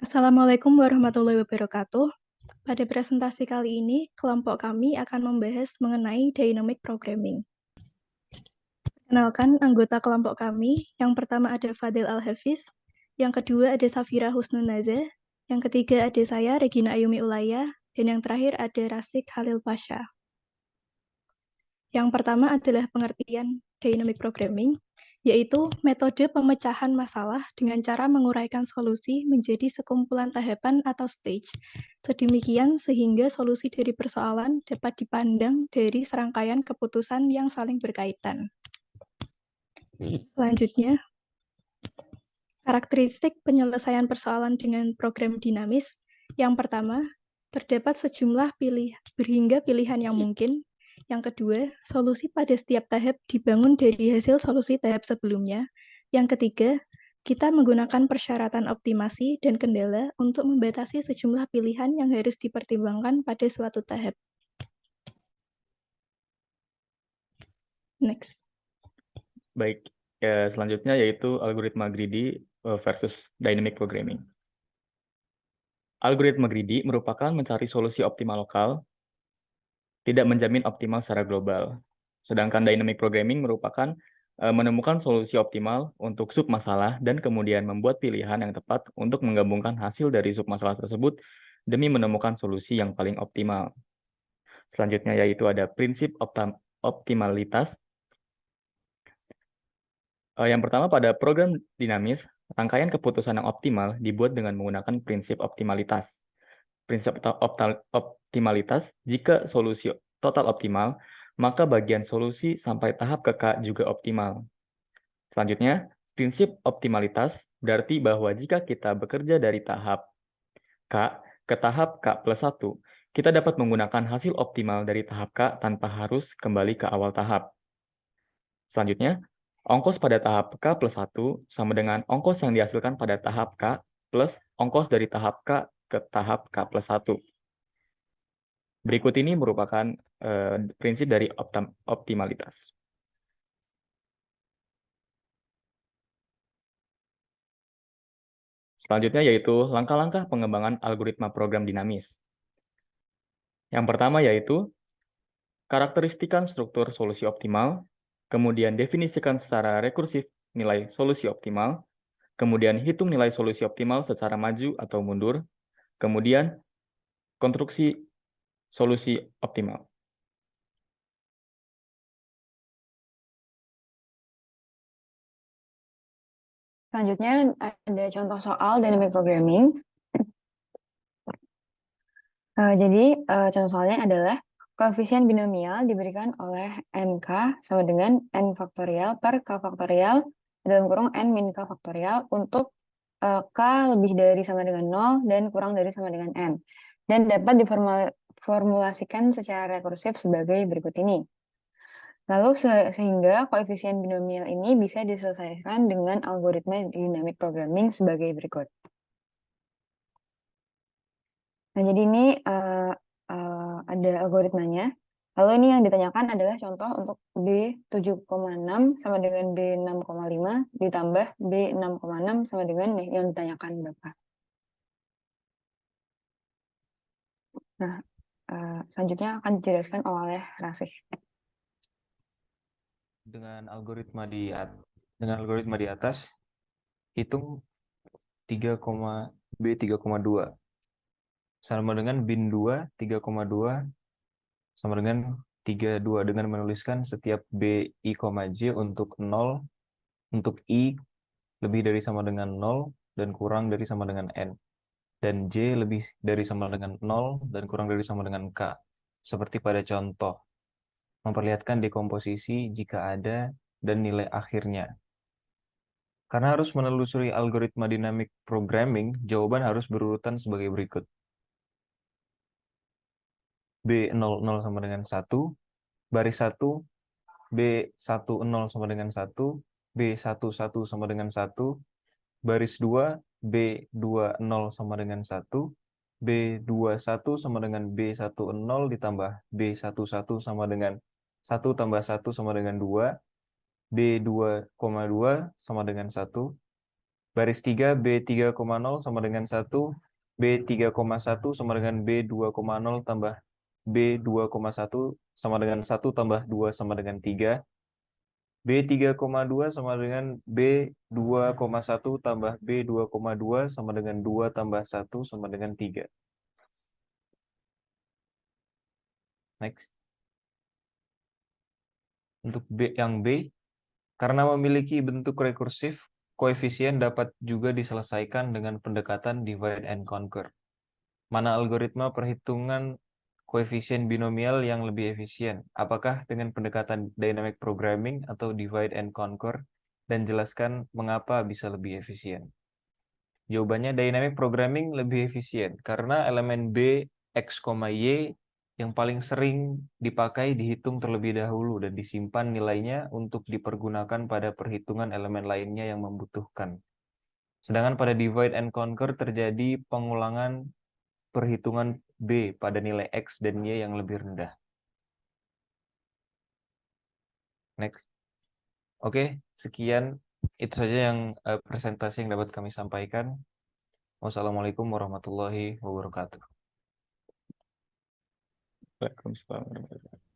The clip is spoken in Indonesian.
Assalamualaikum warahmatullahi wabarakatuh. Pada presentasi kali ini, kelompok kami akan membahas mengenai dynamic programming. Kenalkan anggota kelompok kami. Yang pertama ada Fadil Al-Hafiz, yang kedua ada Safira Husnunaza, yang ketiga ada saya, Regina Ayumi Ulaya, dan yang terakhir ada Rasik Halil Pasha. Yang pertama adalah pengertian dynamic programming, yaitu metode pemecahan masalah dengan cara menguraikan solusi menjadi sekumpulan tahapan atau stage, sedemikian sehingga solusi dari persoalan dapat dipandang dari serangkaian keputusan yang saling berkaitan. Selanjutnya, karakteristik penyelesaian persoalan dengan program dinamis. Yang pertama, terdapat sejumlah pilihan yang mungkin. Yang kedua, solusi pada setiap tahap dibangun dari hasil solusi tahap sebelumnya. Yang ketiga, kita menggunakan persyaratan optimasi dan kendala untuk membatasi sejumlah pilihan yang harus dipertimbangkan pada suatu tahap. Next. Baik, selanjutnya yaitu algoritma greedy versus dynamic programming. Algoritma greedy merupakan mencari solusi optimal lokal, tidak menjamin optimal secara global. Sedangkan dynamic programming merupakan menemukan solusi optimal untuk submasalah dan kemudian membuat pilihan yang tepat untuk menggabungkan hasil dari submasalah tersebut demi menemukan solusi yang paling optimal. Selanjutnya yaitu ada prinsip optimalitas. Yang pertama, pada program dinamis, rangkaian keputusan yang optimal dibuat dengan menggunakan prinsip optimalitas. Prinsip optimalitas, jika solusi total optimal, maka bagian solusi sampai tahap ke K juga optimal. Selanjutnya, prinsip optimalitas berarti bahwa jika kita bekerja dari tahap K ke tahap K plus 1, kita dapat menggunakan hasil optimal dari tahap K tanpa harus kembali ke awal tahap. Selanjutnya, ongkos pada tahap K plus 1 sama dengan ongkos yang dihasilkan pada tahap K plus ongkos dari tahap K ke tahap K plus 1. Berikut ini merupakan prinsip dari optimalitas. Selanjutnya yaitu langkah-langkah pengembangan algoritma program dinamis. Yang pertama yaitu karakteristikan struktur solusi optimal, kemudian definisikan secara rekursif nilai solusi optimal, kemudian hitung nilai solusi optimal secara maju atau mundur, kemudian konstruksi solusi optimal. Selanjutnya ada contoh soal dynamic programming. Jadi contoh soalnya adalah koefisien binomial diberikan oleh NK sama dengan N faktorial per K faktorial dalam kurung N min K faktorial untuk K lebih dari sama dengan 0 dan kurang dari sama dengan N. Dan dapat diformulasikan secara rekursif sebagai berikut ini. Lalu sehingga koefisien binomial ini bisa diselesaikan dengan algoritma dynamic programming sebagai berikut. Nah, jadi ini ada algoritmanya. Lalu ini yang ditanyakan adalah contoh untuk B 7,6 sama dengan B 6,5 ditambah B 6,6 sama dengan yang ditanyakan Bapak. Nah, selanjutnya akan dijelaskan oleh Rasih. Dengan algoritma di atas, hitung 3, B 3,2 sama dengan bin 2 3,2 sama dengan 32 dengan menuliskan setiap B I, J untuk 0, untuk I lebih dari sama dengan 0 dan kurang dari sama dengan N, dan J lebih dari sama dengan 0 dan kurang dari sama dengan K, seperti pada contoh, memperlihatkan dekomposisi jika ada dan nilai akhirnya. Karena harus menelusuri algoritma dynamic programming, jawaban harus berurutan sebagai berikut. B00 sama dengan 1, baris 1, B10 sama dengan 1, B11 sama dengan 1, baris 2, B20 sama dengan 1, B21 sama dengan B10 ditambah B11 sama dengan 1 tambah 1 sama dengan 2, B2,2 sama dengan 1, Baris 3, B3,0 sama dengan 1, B3,1 sama dengan B2,0 tambah B2,1 sama dengan 1 tambah 2 sama dengan 3. B3,2 sama dengan B2,1 tambah B2,2 sama dengan 2 tambah 1 sama dengan 3. Next. Untuk yang B, karena memiliki bentuk rekursif, koefisien dapat juga diselesaikan dengan pendekatan divide and conquer. Mana algoritma perhitungan koefisien binomial yang lebih efisien? Apakah dengan pendekatan dynamic programming atau divide and conquer? Dan jelaskan mengapa bisa lebih efisien. Jawabannya dynamic programming lebih efisien karena elemen B, X, Y yang paling sering dipakai dihitung terlebih dahulu dan disimpan nilainya untuk dipergunakan pada perhitungan elemen lainnya yang membutuhkan. Sedangkan pada divide and conquer terjadi pengulangan perhitungan B pada nilai X dan Y yang lebih rendah. Next. Oke, sekian. Itu saja yang presentasi yang dapat kami sampaikan. Wassalamualaikum warahmatullahi wabarakatuh. Waalaikumsalam warahmatullahi wabarakatuh.